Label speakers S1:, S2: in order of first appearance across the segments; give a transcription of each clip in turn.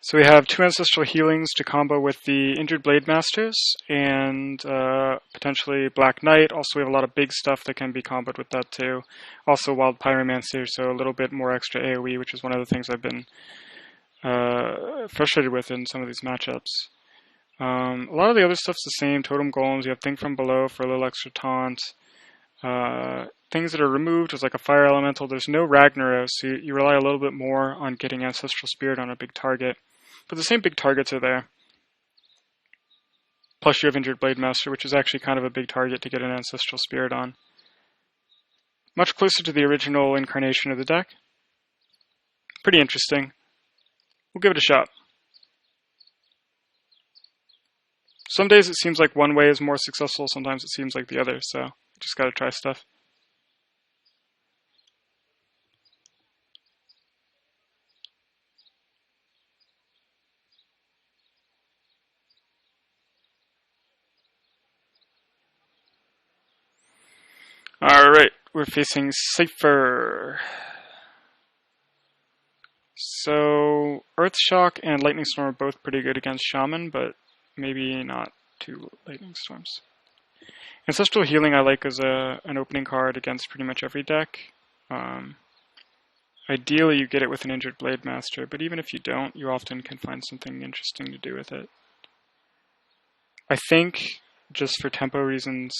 S1: So we have 2 Ancestral Healings to combo with the Injured Blade Masters and potentially Black Knight. Also, we have a lot of big stuff that can be comboed with that too. Also, Wild Pyromancer, so a little bit more extra AoE, which is one of the things I've been frustrated with in some of these matchups. A lot of the other stuff's the same. Totem Golems, you have Thing from Below for a little extra taunt. Things that are removed is like a Fire Elemental. There's no Ragnaros, so you rely a little bit more on getting Ancestral Spirit on a big target. But the same big targets are there. Plus you have Injured Blade Master, which is actually kind of a big target to get an Ancestral Spirit on. Much closer to the original incarnation of the deck. Pretty interesting. We'll give it a shot. Some days it seems like one way is more successful, sometimes it seems like the other, so just gotta try stuff. Alright, we're facing Cipher. So, Earth Shock and Lightning Storm are both pretty good against Shaman, but maybe not 2 Lightning Storms. Ancestral Healing I like as an opening card against pretty much every deck. Ideally you get it with an Injured Blade Master, but even if you don't, you often can find something interesting to do with it. I think, just for tempo reasons,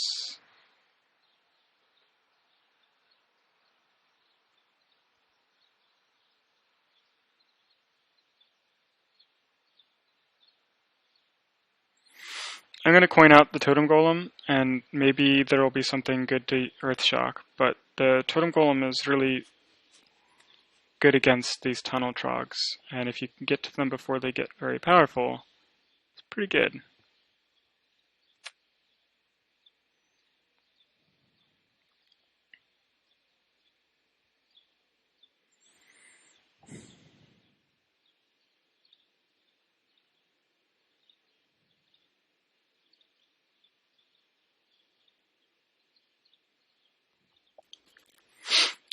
S1: I'm going to coin out the Totem Golem, and maybe there will be something good to Earth Shock, but the Totem Golem is really good against these Tunnel Trogs, and if you can get to them before they get very powerful, it's pretty good.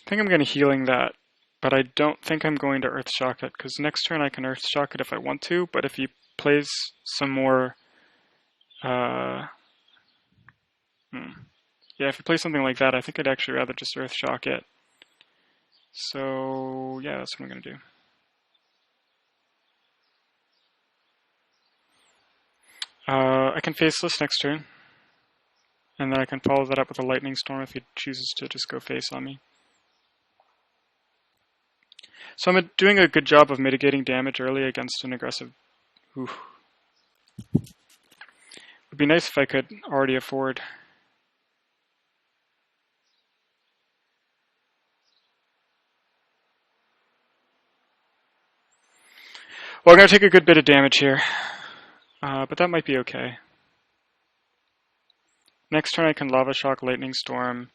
S1: I think I'm going to Healing that, but I don't think I'm going to Earth Shock it, because next turn I can Earth Shock it if I want to, but if he plays some more... Yeah, if he plays something like that, I think I'd actually rather just Earth Shock it. So, yeah, that's what I'm going to do. I can Faceless next turn, and then I can follow that up with a Lightning Storm if he chooses to just go face on me. So I'm doing a good job of mitigating damage early against an aggressive... Ooh. Would be nice if I could already afford... Well, I'm going to take a good bit of damage here, but that might be okay. Next turn I can Lava Shock, Lightning Storm,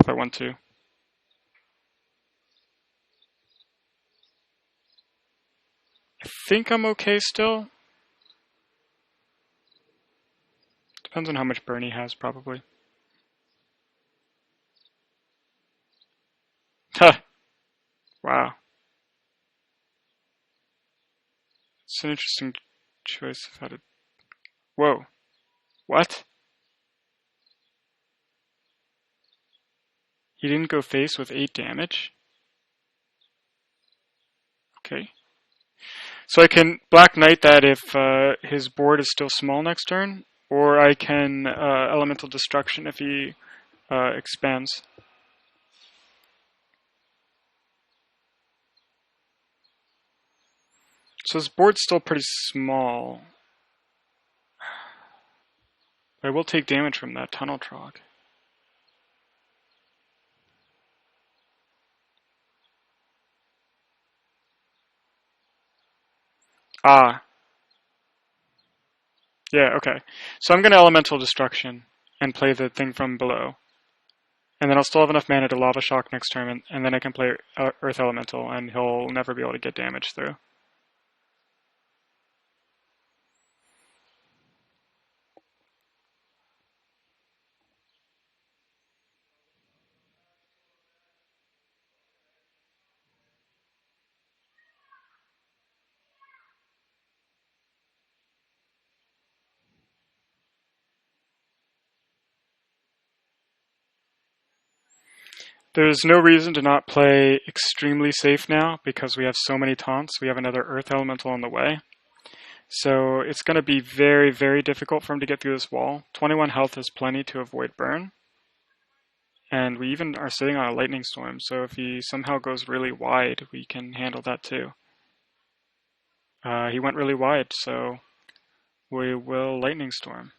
S1: if I want to. I think I'm okay still. Depends on how much burn he has, probably. Huh. Wow. It's an interesting choice of how to... Whoa. What? He didn't go face with 8 damage? Okay. So I can Black Knight that if his board is still small next turn, or I can Elemental Destruction if he expands. So his board's still pretty small. I will take damage from that Tunnel Trog. Ah. Yeah, okay. So I'm going to Elemental Destruction and play the Thing from Below. And then I'll still have enough mana to Lava Shock next turn, and then I can play Earth Elemental, and he'll never be able to get damage through. There's no reason to not play extremely safe now because we have so many taunts. We have another Earth Elemental on the way. So it's going to be very, very difficult for him to get through this wall. 21 health is plenty to avoid burn. And we even are sitting on a Lightning Storm, so if he somehow goes really wide, we can handle that too. He went really wide, so we will Lightning Storm.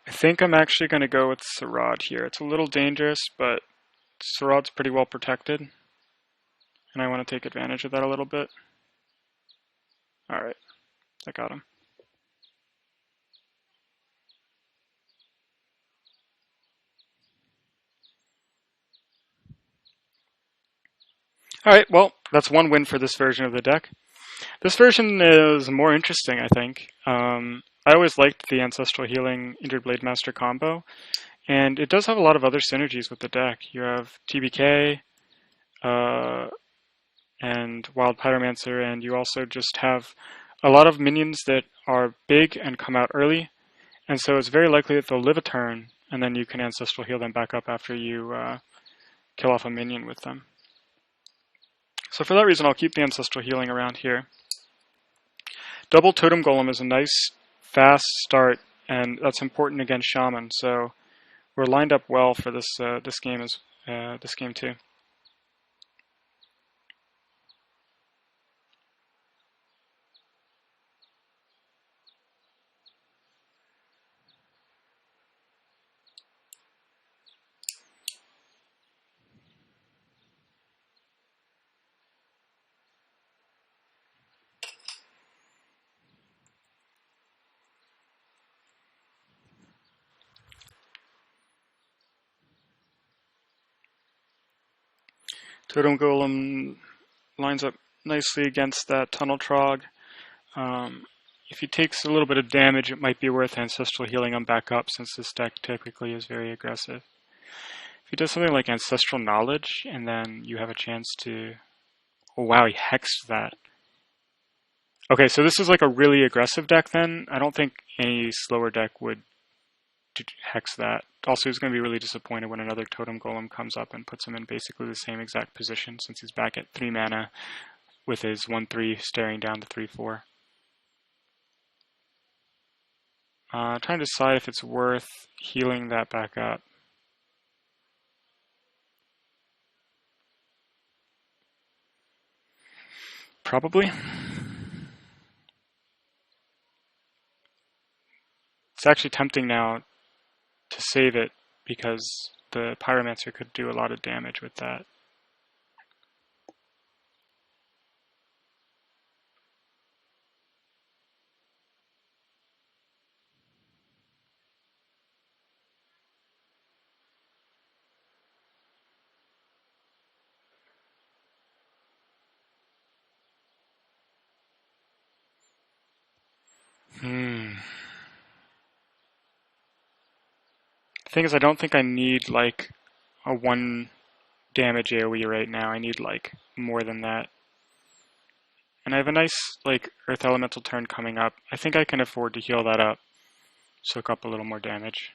S1: I think I'm actually going to go with Sarad here. It's a little dangerous, but Sarad's pretty well protected. And I want to take advantage of that a little bit. Alright, I got him. Alright, well, that's one win for this version of the deck. This version is more interesting, I think. I always liked the Ancestral Healing Injured Blade Master combo, and it does have a lot of other synergies with the deck. You have TBK, and Wild Pyromancer, and you also just have a lot of minions that are big and come out early, and so it's very likely that they'll live a turn, and then you can Ancestral Heal them back up after you kill off a minion with them. So for that reason, I'll keep the Ancestral Healing around here. Double Totem Golem is a nice, fast start, and that's important against Shaman, so we're lined up well for this this game too. Totem Golem lines up nicely against that Tunnel Trog. If he takes a little bit of damage, it might be worth Ancestral Healing him back up, since this deck typically is very aggressive. If he does something like Ancestral Knowledge, and then you have a chance to... Oh wow, he hexed that. Okay, so this is like a really aggressive deck then. I don't think any slower deck would hex that. Also, he's going to be really disappointed when another Totem Golem comes up and puts him in basically the same exact position, since he's back at 3 mana with his 1-3 staring down the 3-4. Trying to decide if it's worth healing that back up. Probably. It's actually tempting now to save it because the Pyromancer could do a lot of damage with that. The thing is, I don't think I need like a 1 damage AoE right now. I need like more than that. And I have a nice like Earth Elemental turn coming up. I think I can afford to heal that up, soak up a little more damage.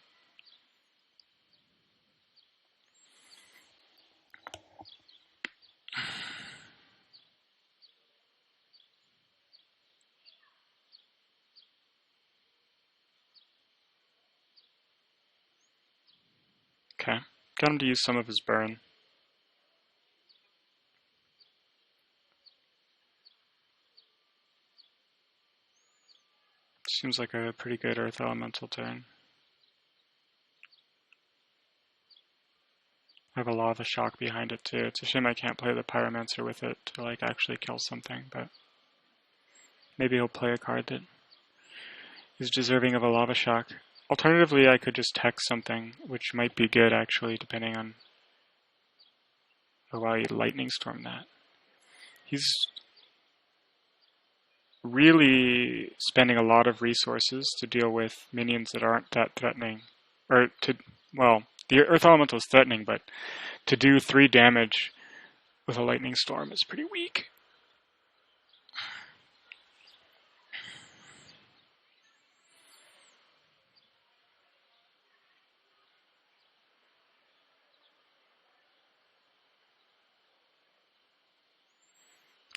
S1: Okay, got him to use some of his burn. Seems like a pretty good Earth Elemental turn. I have a Lava Shock behind it too. It's a shame I can't play the Pyromancer with it to like actually kill something, but Maybe he'll play a card that is deserving of a Lava Shock. Alternatively, I could just text something, which might be good actually, depending on... Oh wow, he Lightning Storm that. He's really spending a lot of resources to deal with minions that aren't that threatening. Or to, well, the Earth Elemental is threatening, but to do 3 damage with a Lightning Storm is pretty weak.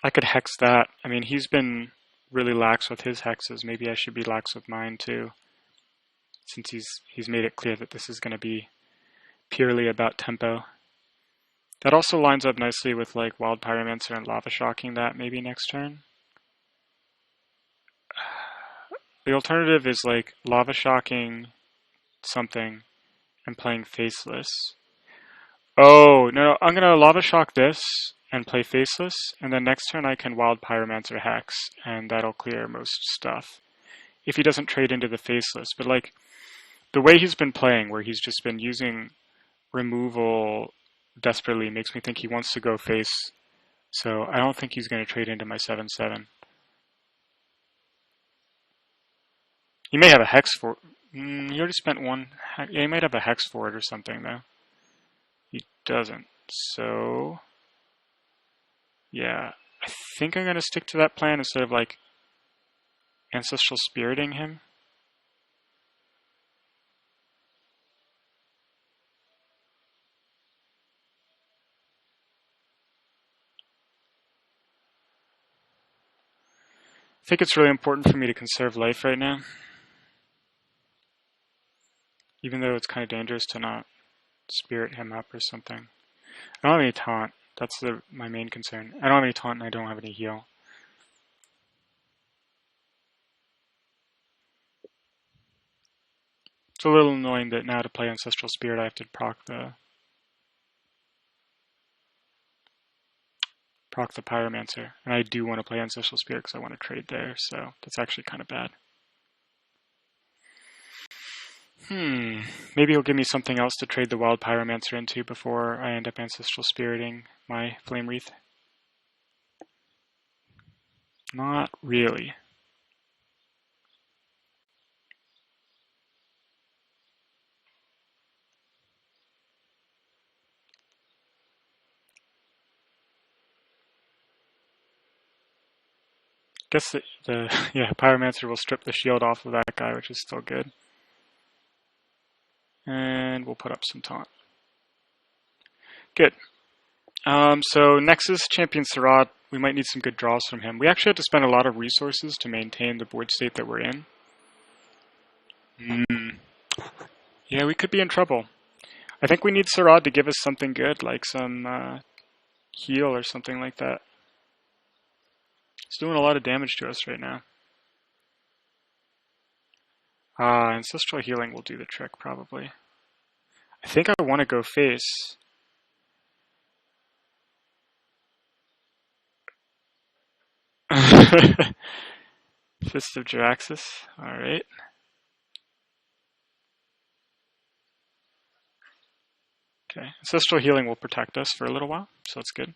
S1: I could hex that. I mean, he's been really lax with his hexes. Maybe I should be lax with mine too, since he's made it clear that this is going to be purely about tempo. That also lines up nicely with like Wild Pyromancer and Lava Shocking that maybe next turn. The alternative is like Lava Shocking something and playing Faceless. Oh, no, I'm going to Lava Shock this and play Faceless, and then next turn I can Wild Pyromancer Hex, and that'll clear most stuff. If he doesn't trade into the Faceless. But like, the way he's been playing, where he's just been using removal desperately, makes me think he wants to go face. So I don't think he's going to trade into my 7/7. He may have a Hex for... he already spent 1... Yeah, he might have a Hex for it or something, though. He doesn't. So... yeah, I think I'm going to stick to that plan instead of, like, Ancestral Spiriting him. I think it's really important for me to conserve life right now. Even though it's kind of dangerous to not spirit him up or something. I don't have any taunt. That's my main concern. I don't have any taunt and I don't have any heal. It's a little annoying that now to play Ancestral Spirit I have to proc the Pyromancer. And I do want to play Ancestral Spirit because I want to trade there, so that's actually kind of bad. Maybe he'll give me something else to trade the Wild Pyromancer into before I end up Ancestral Spiriting my Flame Wreath. Not really. Guess the yeah, Pyromancer will strip the shield off of that guy, which is still good. And we'll put up some taunt. Good. So Nexus, Champion Sirad, we might need some good draws from him. We actually had to spend a lot of resources to maintain the board state that we're in. Yeah, we could be in trouble. I think we need Sirad to give us something good, like some heal or something like that. It's doing a lot of damage to us right now. Ancestral Healing will do the trick, probably. I think I want to go face. Fist of Jaraxxus, alright. Okay, Ancestral Healing will protect us for a little while, so that's good.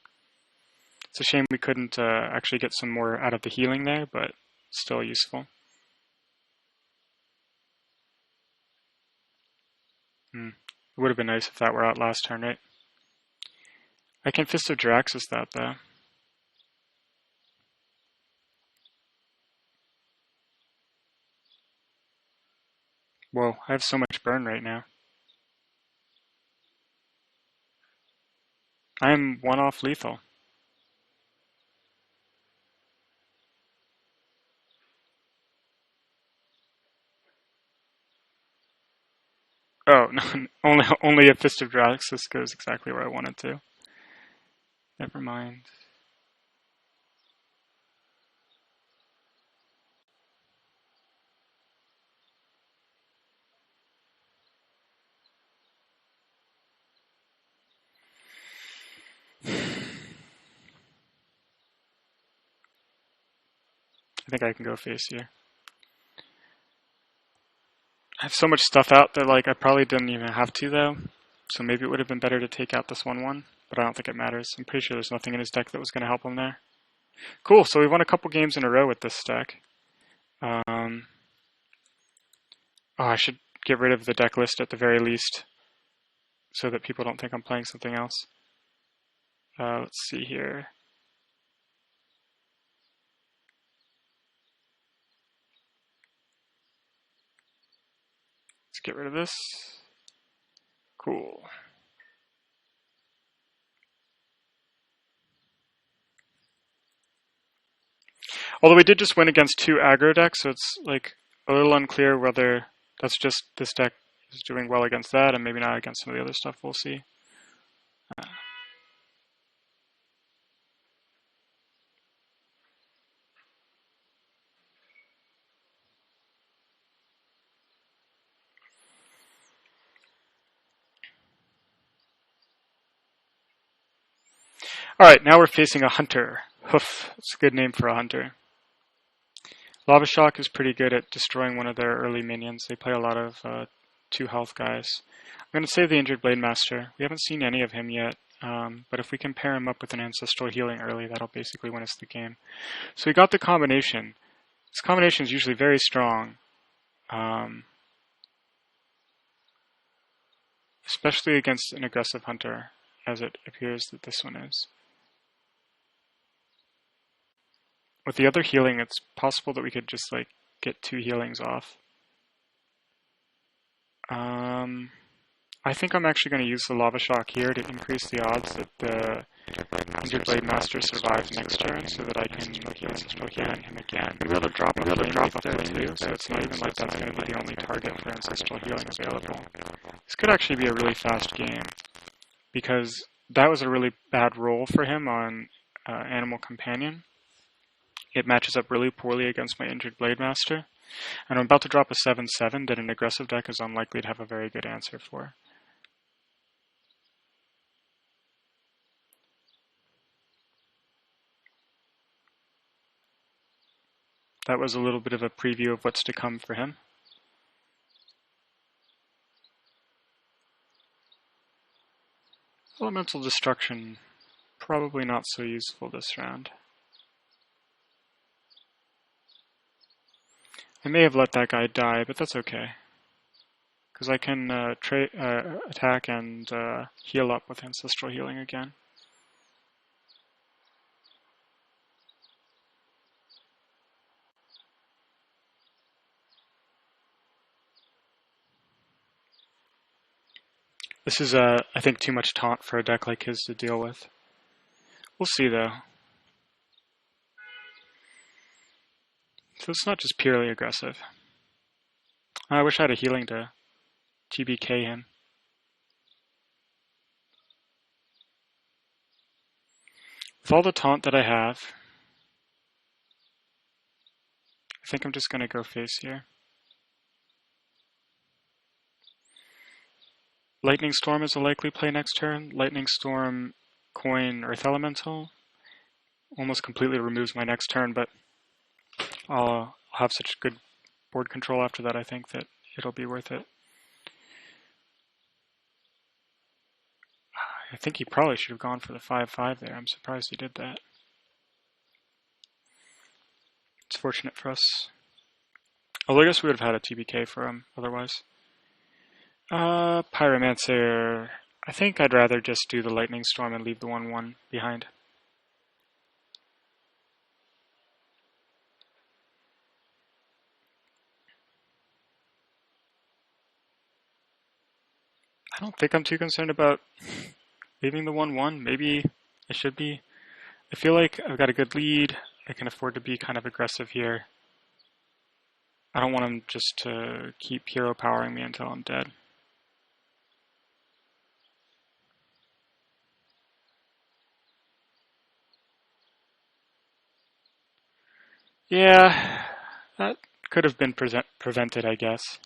S1: It's a shame we couldn't actually get some more out of the healing there, but still useful. It would have been nice if that were out last turn, right? I can Fist of Jaraxxus that, though. Whoa, I have so much burn right now. I am 1 off lethal. Oh, no, only a Fist of Jaraxxus goes exactly where I wanted to. Never mind. I think I can go face here. I have so much stuff out that like I probably didn't even have to though. So maybe it would have been better to take out this 1/1, but I don't think it matters. I'm pretty sure there's nothing in his deck that was going to help him there. Cool, so we won a couple games in a row with this deck. Oh, I should get rid of the deck list at the very least so that people don't think I'm playing something else. Let's see here. Let's get rid of this. Cool. Although we did just win against 2 aggro decks, so it's like a little unclear whether that's just this deck is doing well against that and maybe not against some of the other stuff. We'll see. Alright, now we're facing a hunter. Hoof, it's a good name for a hunter. Lava Shock is pretty good at destroying one of their early minions. They play a lot of 2 health guys. I'm going to save the injured Blade Master. We haven't seen any of him yet, but if we can pair him up with an Ancestral healing early, that'll basically win us the game. So we got the combination. This combination is usually very strong, especially against an aggressive hunter, as it appears that this one is. With the other healing, it's possible that we could just like get 2 healings off. I think I'm actually going to use the Lava Shock here to increase the odds that the Injured Blade Master survives next turn so that I can heal him again. I'm going to drop a flame there too, so it's not even like that's going to be the only target for Ancestral healing available. This could actually be a really fast game, because that was a really bad roll for him on Animal Companion. It matches up really poorly against my Injured Blade Master, and I'm about to drop a 7/7 that an aggressive deck is unlikely to have a very good answer for. That was a little bit of a preview of what's to come for him. Elemental Destruction, probably not so useful this round. I may have let that guy die, but that's okay, because I can attack and heal up with Ancestral Healing again. This is, I think, too much taunt for a deck like his to deal with. We'll see, though. So it's not just purely aggressive. I wish I had a healing to TBK him. With all the taunt that I have, I think I'm just going to go face here. Lightning Storm is a likely play next turn. Lightning Storm, coin, Earth Elemental. Almost completely removes my next turn, but I'll have such good board control after that, I think, that it'll be worth it. I think he probably should have gone for the 5/5 there. I'm surprised he did that. It's fortunate for us. Although I guess we would have had a TBK for him otherwise. Pyromancer. I think I'd rather just do the Lightning Storm and leave the 1/1 behind. I don't think I'm too concerned about leaving the 1/1. Maybe I should be. I feel like I've got a good lead. I can afford to be kind of aggressive here. I don't want him just to keep hero powering me until I'm dead. Yeah, that could have been prevented, I guess.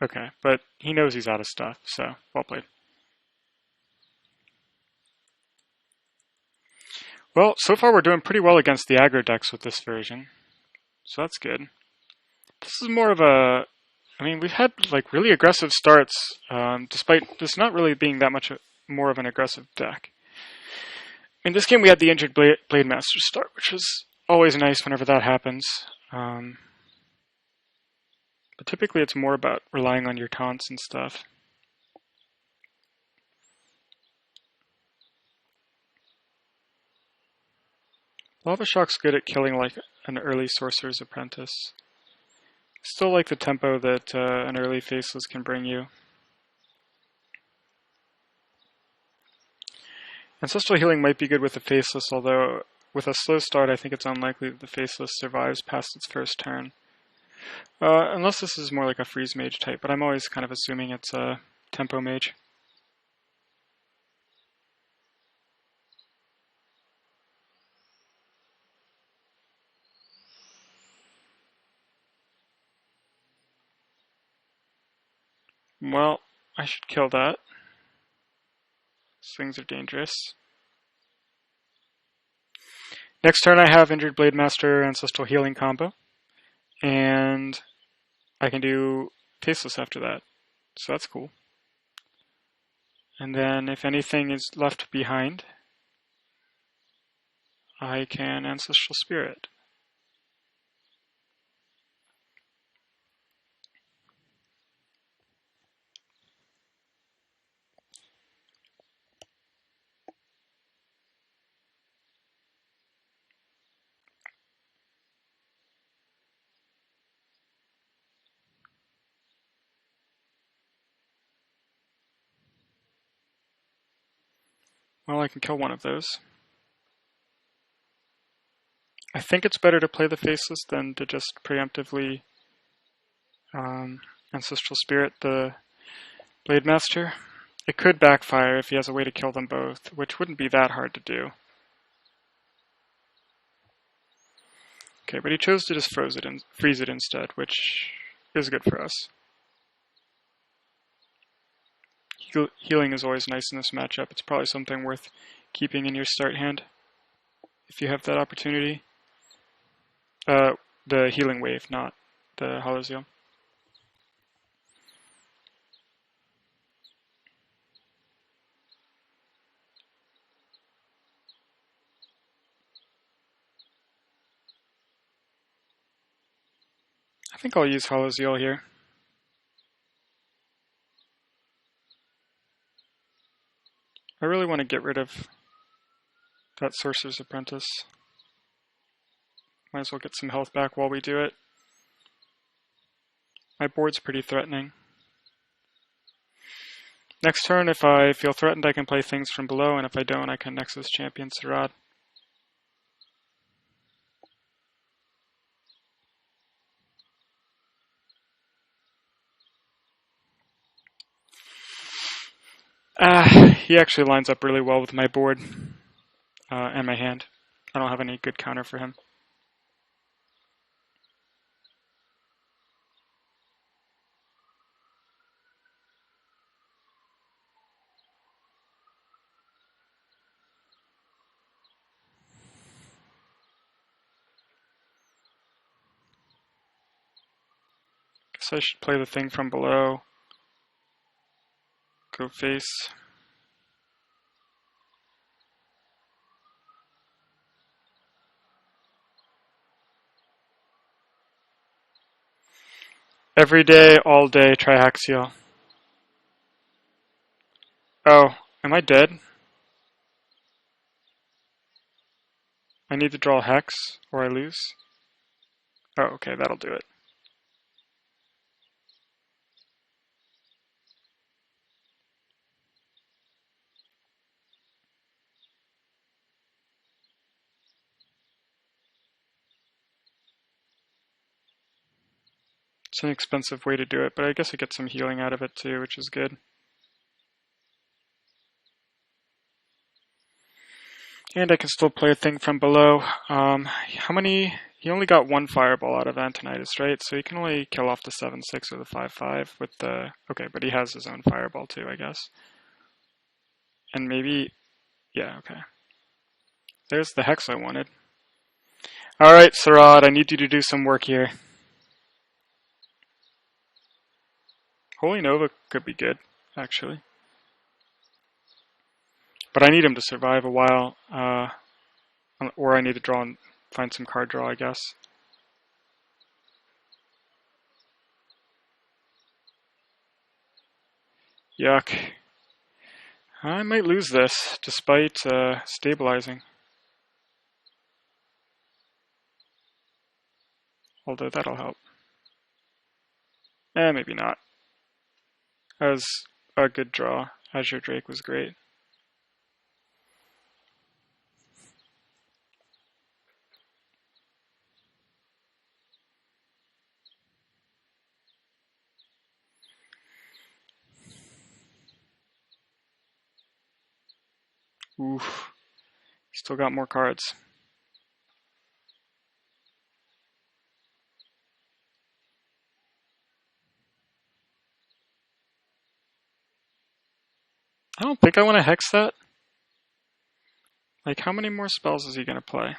S1: Okay, but he knows he's out of stuff, so well played. Well, so far we're doing pretty well against the aggro decks with this version, so that's good. This is more of a, I mean, we've had like really aggressive starts, despite this not really being that much more of an aggressive deck. In this game we had the injured Blade Master start, which was always nice whenever that happens. But typically it's more about relying on your taunts and stuff. Lava Shock's good at killing like an early Sorcerer's Apprentice. Still like the tempo that an early Faceless can bring you. Ancestral Healing might be good with the Faceless, although with a slow start I think it's unlikely that the Faceless survives past its first turn. Unless this is more like a Freeze Mage type, but I'm always kind of assuming it's a Tempo Mage. Well, I should kill that. These things are dangerous. Next turn I have Injured Blade Master Ancestral Healing combo. And I can do Faceless after that. So that's cool. And then if anything is left behind, I can Ancestral Spirit. Well, I can kill one of those. I think it's better to play the Faceless than to just preemptively Ancestral Spirit the Blade Master. It could backfire if he has a way to kill them both, which wouldn't be that hard to do. Okay, but he chose to just freeze it instead, which is good for us. Healing is always nice in this matchup. It's probably something worth keeping in your start hand if you have that opportunity. The healing wave, not the Hollow Zeal. I think I'll use Hollow Zeal here. I really want to get rid of that Sorcerer's Apprentice. Might as well get some health back while we do it. My board's pretty threatening. Next turn, if I feel threatened, I can play things from below, and if I don't, I can Nexus Champion Sirad. He actually lines up really well with my board and my hand. I don't have any good counter for him. Guess I should play the thing from below. Go face. Every day, all day, Triaxial. Oh, am I dead? I need to draw Hex, or I lose. Oh, okay, that'll do it. It's an expensive way to do it, but I guess I get some healing out of it too, which is good. And I can still play a thing from below. How many? He only got one fireball out of Antonitis, right? So he can only kill off the 7/6 or the 5/5 with the... Okay, but he has his own fireball too, I guess. And maybe... Yeah, okay. there's the hex I wanted. Alright, Sarad, I need you to do some work here. Holy Nova could be good, actually. But I need him to survive a while, or I need to draw and find some card draw, I guess. Yuck. I might lose this, despite stabilizing. Although that'll help. Maybe not. That was a good draw. Azure Drake was great. Oof. Still got more cards. I don't think I want to hex that. Like, how many more spells is he going to play?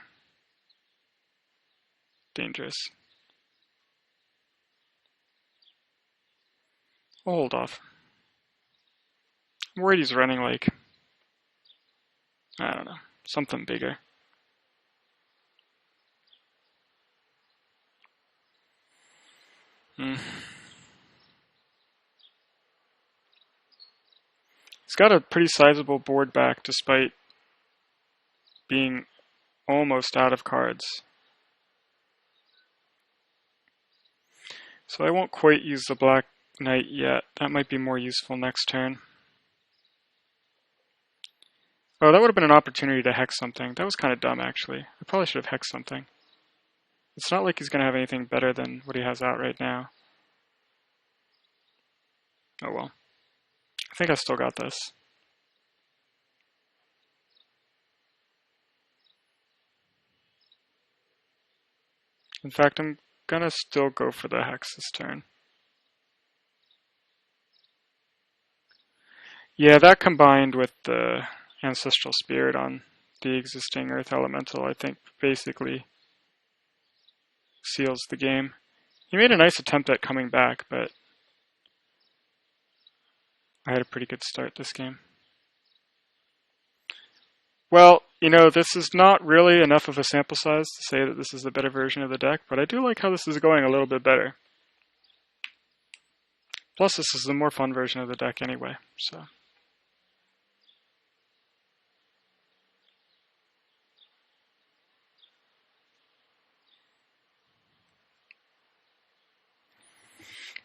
S1: Dangerous. I'll hold off. I'm worried he's running, like, I don't know, something bigger. He's got a pretty sizable board back despite being almost out of cards. So I won't quite use the Black Knight yet. That might be more useful next turn. Oh, that would have been an opportunity to hex something. That was kind of dumb, actually. I probably should have hexed something. It's not like he's going to have anything better than what he has out right now. Oh well. I think I still got this. In fact, I'm gonna still go for the hex this turn. Yeah, that combined with the Ancestral Spirit on the existing Earth Elemental, I think, basically seals the game. He made a nice attempt at coming back, but I had a pretty good start this game. Well, you know, this is not really enough of a sample size to say that this is the better version of the deck, but I do like how this is going a little bit better. Plus, this is the more fun version of the deck anyway, so.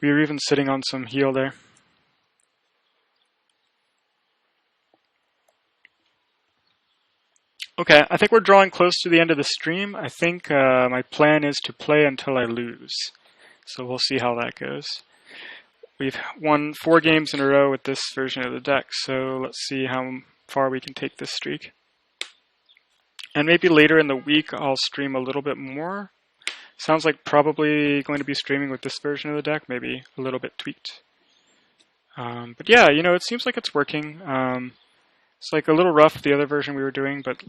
S1: We were even sitting on some heal there. Okay, I think we're drawing close to the end of the stream. I think my plan is to play until I lose. So we'll see how that goes. We've won 4 games in a row with this version of the deck, so let's see how far we can take this streak. And maybe later in the week I'll stream a little bit more. Sounds like probably going to be streaming with this version of the deck, maybe a little bit tweaked. But yeah, you know, it seems like it's working. It's like a little rough, the other version we were doing, but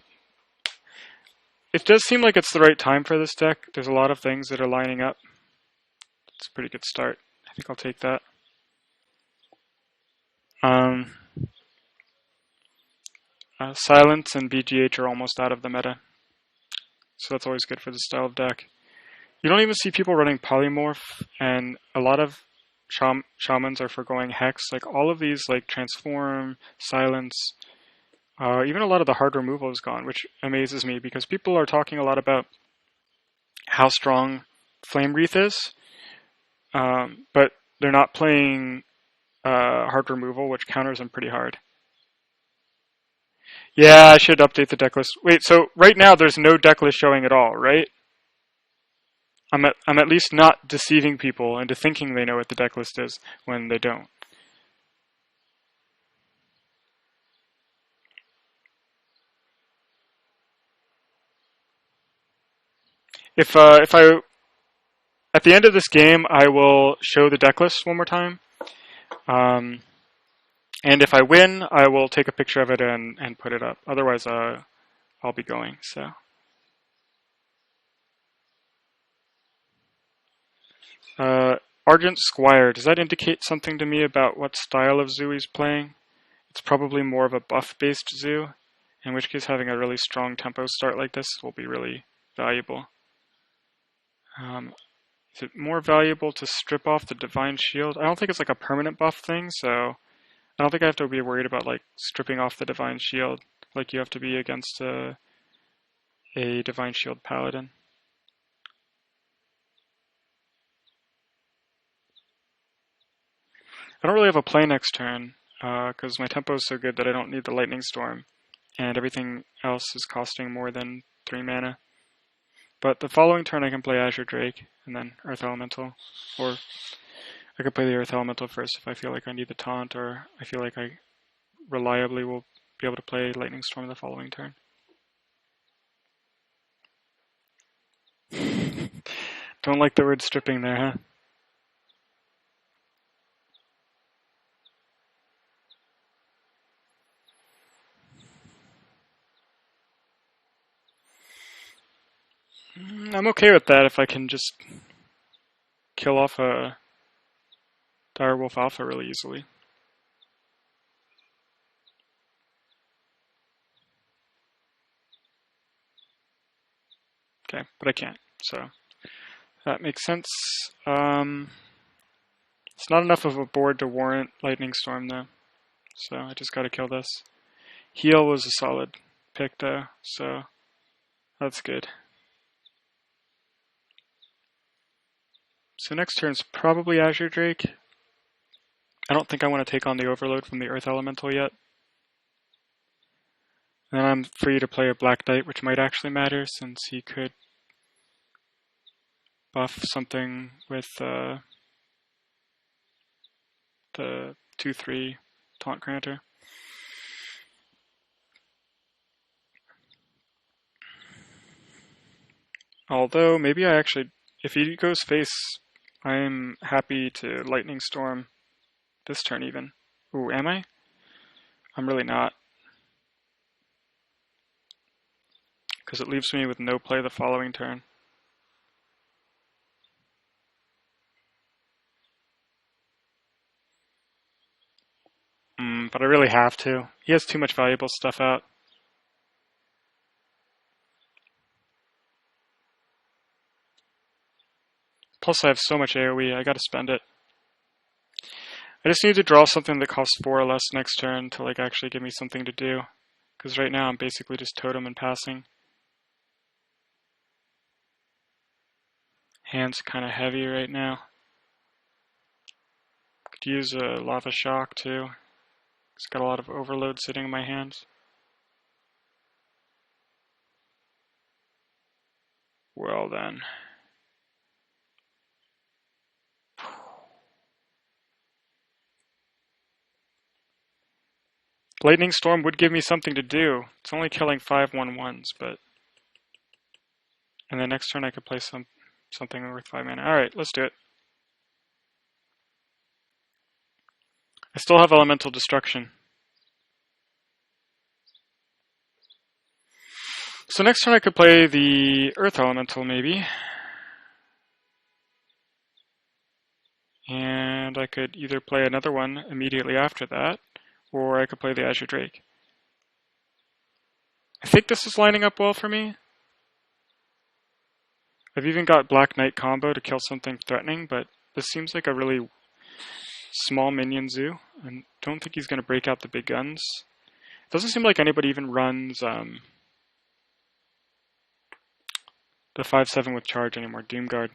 S1: it does seem like it's the right time for this deck. There's a lot of things that are lining up. It's a pretty good start. I think I'll take that. Silence and BGH are almost out of the meta, so that's always good for this style of deck. You don't even see people running Polymorph, and a lot of shamans are forgoing Hex. Like all of these, like Transform, Silence, even a lot of the hard removal is gone, which amazes me because people are talking a lot about how strong Flame Wreath is, but they're not playing hard removal, which counters them pretty hard. Yeah, I should update the deck list. Wait, so right now there's no deck list showing at all, right? I'm at least not deceiving people into thinking they know what the deck list is when they don't. If I at the end of this game I will show the deck list one more time, and if I win I will take a picture of it and put it up. Otherwise I'll be going, so. Argent Squire, does that indicate something to me about what style of zoo he's playing? It's probably more of a buff-based zoo, in which case having a really strong tempo start like this will be really valuable. Is it more valuable to strip off the Divine Shield? I don't think it's like a permanent buff thing, so I don't think I have to be worried about like stripping off the Divine Shield like you have to be against a Divine Shield Paladin. I don't really have a play next turn, because my tempo is so good that I don't need the Lightning Storm, and everything else is costing more than 3 mana. But the following turn I can play Azure Drake, and then Earth Elemental, or I could play the Earth Elemental first if I feel like I need the taunt, or I feel like I reliably will be able to play Lightning Storm the following turn. Don't like the word stripping there, huh? I'm okay with that if I can just kill off a Direwolf Alpha really easily. Okay, but I can't, so that makes sense. It's not enough of a board to warrant Lightning Storm though, so I just gotta kill this. Heal was a solid pick though, so that's good. So next turn's probably Azure Drake. I don't think I want to take on the Overload from the Earth Elemental yet. Then I'm free to play a Black Knight, which might actually matter since he could buff something with the 2/3 Taunt Granter. Although, maybe I actually, if he goes face, I'm happy to Lightning Storm this turn even. Ooh, am I? I'm really not. Because it leaves me with no play the following turn. But I really have to. He has too much valuable stuff out. Plus I have so much AoE, I gotta spend it. I just need to draw something that costs 4 or less next turn to like actually give me something to do. Because right now I'm basically just totem and passing. Hand's kind of heavy right now. Could use a Lava Shock too. It's got a lot of overload sitting in my hands. Well then. Lightning Storm would give me something to do. It's only killing 5/1/1s, but... And then next turn I could play something worth 5 mana. Alright, let's do it. I still have Elemental Destruction. So next turn I could play the Earth Elemental, maybe. And I could either play another one immediately after that, or I could play the Azure Drake. I think this is lining up well for me. I've even got Black Knight combo to kill something threatening, but this seems like a really small minion zoo. I don't think he's going to break out the big guns. It doesn't seem like anybody even runs the 5/7 with charge anymore, Doomguard,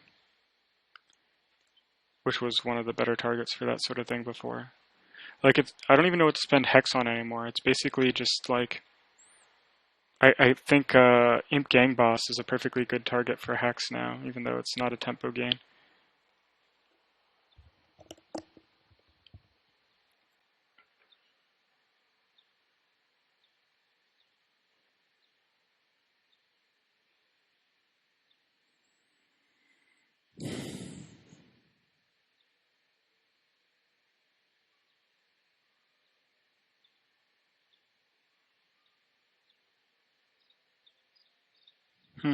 S1: which was one of the better targets for that sort of thing before. Like, I don't even know what to spend Hex on anymore. It's basically just like, I think Imp Gang Boss is a perfectly good target for Hex now, even though it's not a tempo gain. Hmm.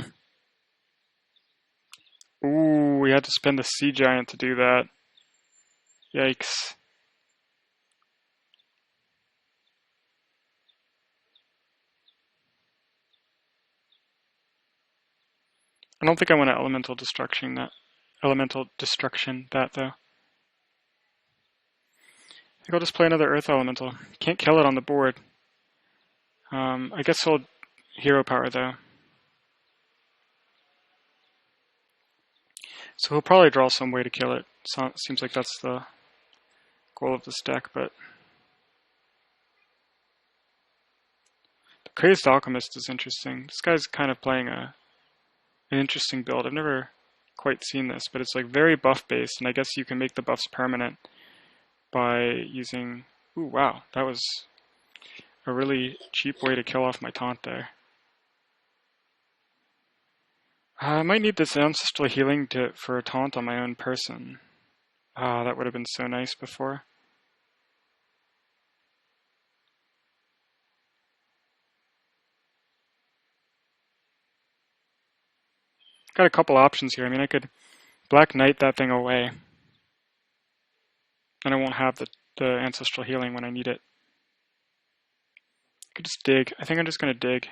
S1: Ooh, we had to spend a Sea Giant to do that. Yikes. I don't think I want to elemental destruction that. Elemental destruction that though. I think I'll just play another Earth Elemental. Can't kill it on the board. I guess I'll hero power though. So he'll probably draw some way to kill it. Seems like that's the goal of this deck, but the Crazed Alchemist is interesting. This guy's kind of playing an interesting build. I've never quite seen this, but it's like very buff based, and I guess you can make the buffs permanent by using... Ooh, wow, that was a really cheap way to kill off my taunt there. I might need this Ancestral Healing for a taunt on my own person. Ah, that would have been so nice before. Got a couple options here. I mean, I could Black Knight that thing away. And I won't have the Ancestral Healing when I need it. I could just dig. I think I'm just going to dig.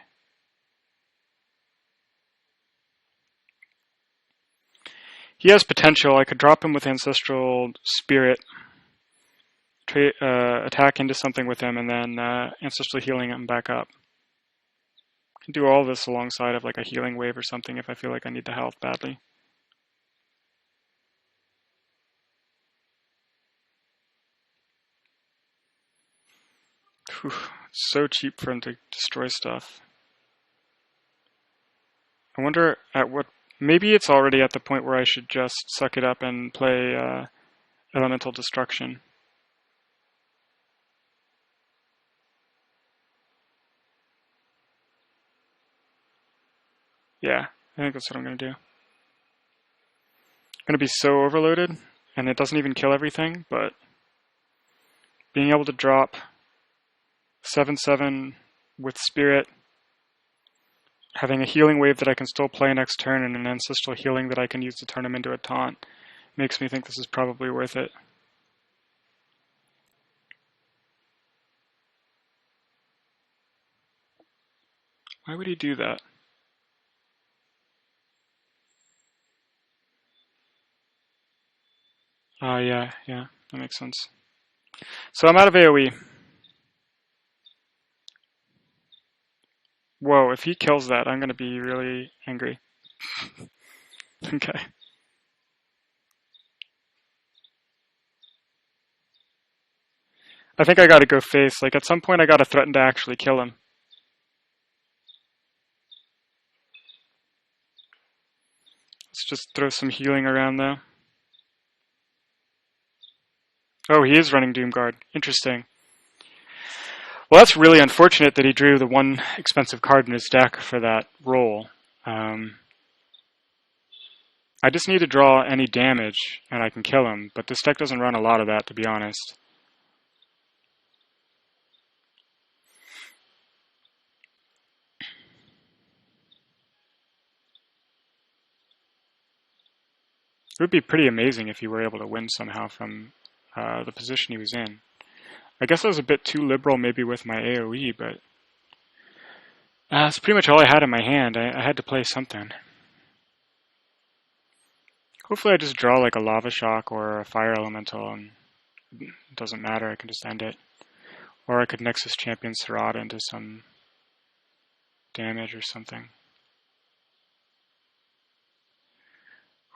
S1: He has potential. I could drop him with Ancestral Spirit, attack into something with him, and then Ancestral Healing him back up. I can do all this alongside of like a Healing Wave or something if I feel like I need the health badly. Whew, it's so cheap for him to destroy stuff. I wonder at what... Maybe it's already at the point where I should just suck it up and play Elemental Destruction. Yeah, I think that's what I'm going to do. I'm going to be so overloaded, and it doesn't even kill everything, but being able to drop 7/7 with Spirit, having a Healing Wave that I can still play next turn, and an Ancestral Healing that I can use to turn him into a taunt, makes me think this is probably worth it. Why would he do that? Yeah, that makes sense. So I'm out of AoE. Whoa, if he kills that, I'm going to be really angry. Okay. I think I gotta go face. Like, at some point I gotta threaten to actually kill him. Let's just throw some healing around, though. Oh, he is running Doomguard. Interesting. Well, that's really unfortunate that he drew the one expensive card in his deck for that role. I just need to draw any damage, and I can kill him, but this deck doesn't run a lot of that, to be honest. It would be pretty amazing if he were able to win somehow from the position he was in. I guess I was a bit too liberal maybe with my AoE, but that's pretty much all I had in my hand. I had to play something. Hopefully I just draw like a Lava Shock or a Fire Elemental and it doesn't matter, I can just end it. Or I could Nexus Champion Serata into some damage or something.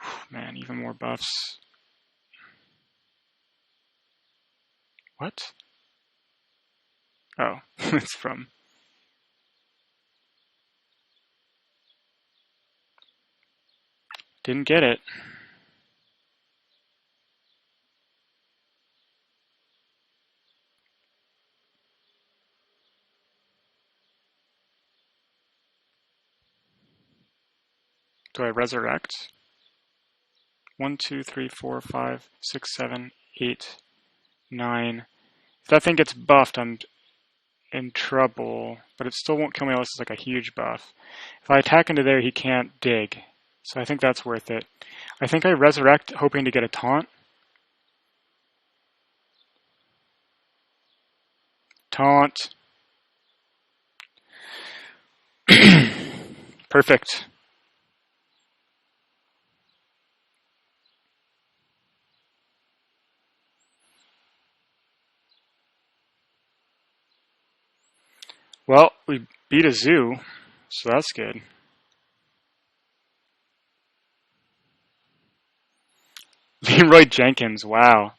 S1: Whew, man, even more buffs. What? Oh, it's from... Didn't get it. Do I resurrect? 1, 2, 3, 4, 5, 6, 7, 8, 9. If that thing gets buffed, I'm in trouble, but it still won't kill me unless it's like a huge buff. If I attack into there, he can't dig. So I think that's worth it. I think I resurrect hoping to get a taunt. Taunt. Perfect. Well, we beat a zoo, so that's good. Leroy Jenkins, wow.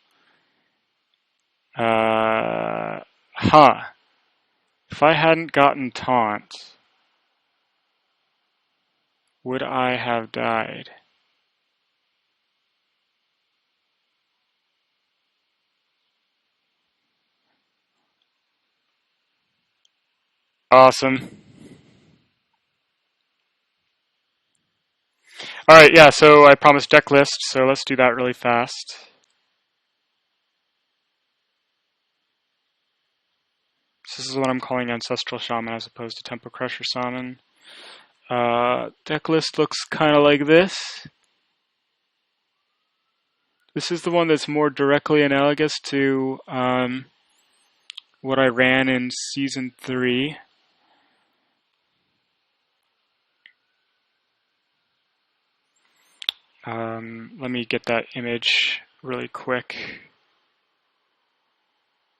S1: Huh. If I hadn't gotten taunt, would I have died? Awesome. Alright, yeah, so I promised Decklist, so let's do that really fast. This is what I'm calling Ancestral Shaman as opposed to Tempo Crusher Shaman. Decklist looks kind of like this. This is the one that's more directly analogous to what I ran in Season 3. Let me get that image really quick.